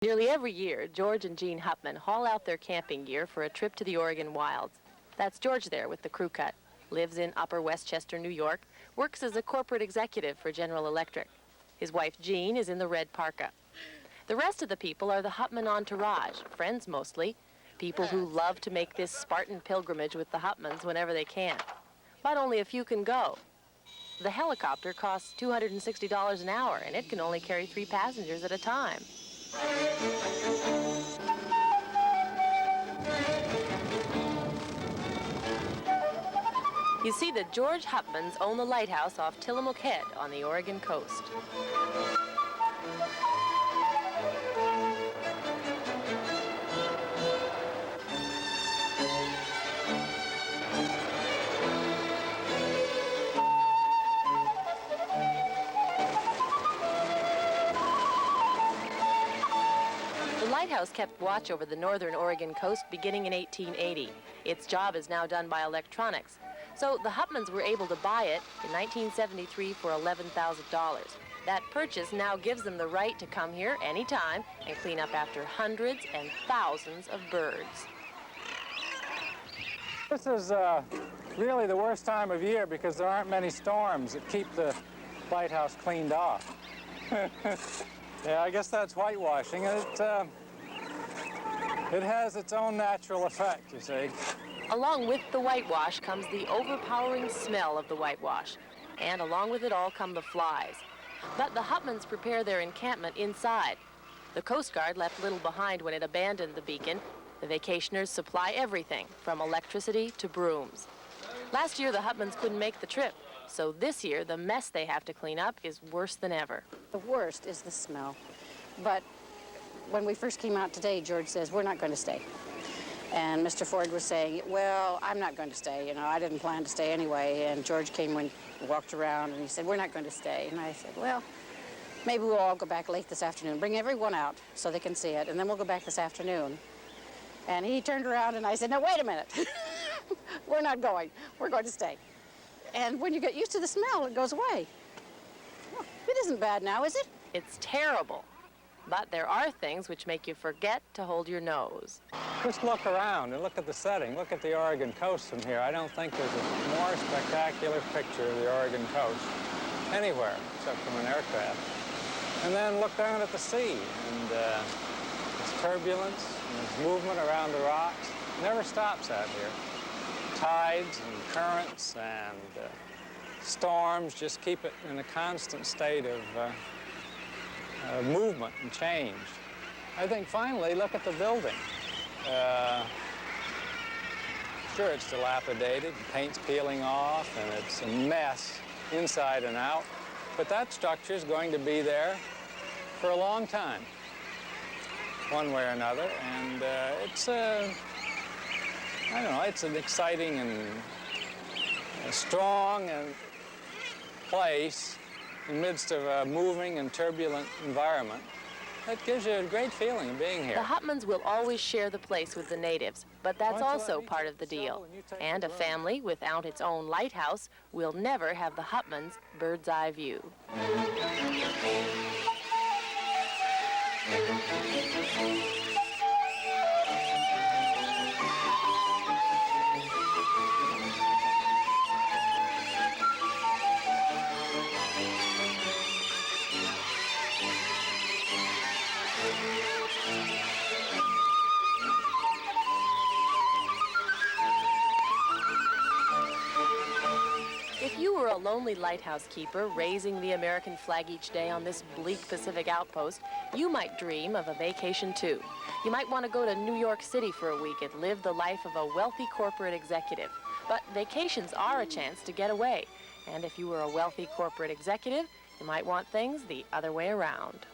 Nearly every year, George and Jean Hupman haul out their camping gear for a trip to the Oregon wilds. That's George there with the crew cut. Lives in Upper Westchester, New York. Works as a corporate executive for General Electric. His wife, Jean, is in the red parka. The rest of the people are the Hupman entourage, friends mostly. People who love to make this Spartan pilgrimage with the Hupmans whenever they can. But only a few can go. The helicopter costs $260 an hour, and it can only carry 3 passengers at a time. You see, the George Hupmans own the lighthouse off Tillamook Head on the Oregon coast. The lighthouse kept watch over the northern Oregon coast beginning in 1880. Its job is now done by electronics. So the Hupmans were able to buy it in 1973 for $11,000. That purchase now gives them the right to come here anytime and clean up after hundreds and thousands of birds. This is really the worst time of year because there aren't many storms that keep the lighthouse cleaned off. Yeah, I guess that's whitewashing. It has its own natural effect, you see. Along with the whitewash comes the overpowering smell of the whitewash. And along with it all come the flies. But the Hupmans prepare their encampment inside. The Coast Guard left little behind when it abandoned the beacon. The vacationers supply everything, from electricity to brooms. Last year, the Hupmans couldn't make the trip. So this year, the mess they have to clean up is worse than ever. The worst is the smell. But when we first came out today, George says, we're not going to stay. And Mr. Ford was saying, well, I'm not going to stay. You know, I didn't plan to stay anyway. And George came and walked around, and he said, we're not going to stay. And I said, well, maybe we'll all go back late this afternoon. Bring everyone out so they can see it, and then we'll go back this afternoon. And he turned around, and I said, no, wait a minute. We're not going. We're going to stay. And when you get used to the smell, it goes away. Well, it isn't bad now, is it? It's terrible. But there are things which make you forget to hold your nose. Just look around and look at the setting. Look at the Oregon coast from here. I don't think there's a more spectacular picture of the Oregon coast anywhere except from an aircraft. And then look down at the sea, and its turbulence and its movement around the rocks. It never stops out here. Tides and currents and storms just keep it in a constant state of movement and change. I think finally, look at the building. Sure, it's dilapidated, and paint's peeling off, and it's a mess inside and out, but that structure is going to be there for a long time, one way or another, and it's I don't know, it's an exciting and strong and place in the midst of a moving and turbulent environment. That gives you a great feeling of being here. The Hupmans will always share the place with the natives, but that's also part of the deal. And a family without its own lighthouse will never have the Hupmans' bird's eye view. If you were a lonely lighthouse keeper raising the American flag each day on this bleak Pacific outpost, you might dream of a vacation too. You might want to go to New York City for a week and live the life of a wealthy corporate executive. But vacations are a chance to get away. And if you were a wealthy corporate executive, you might want things the other way around.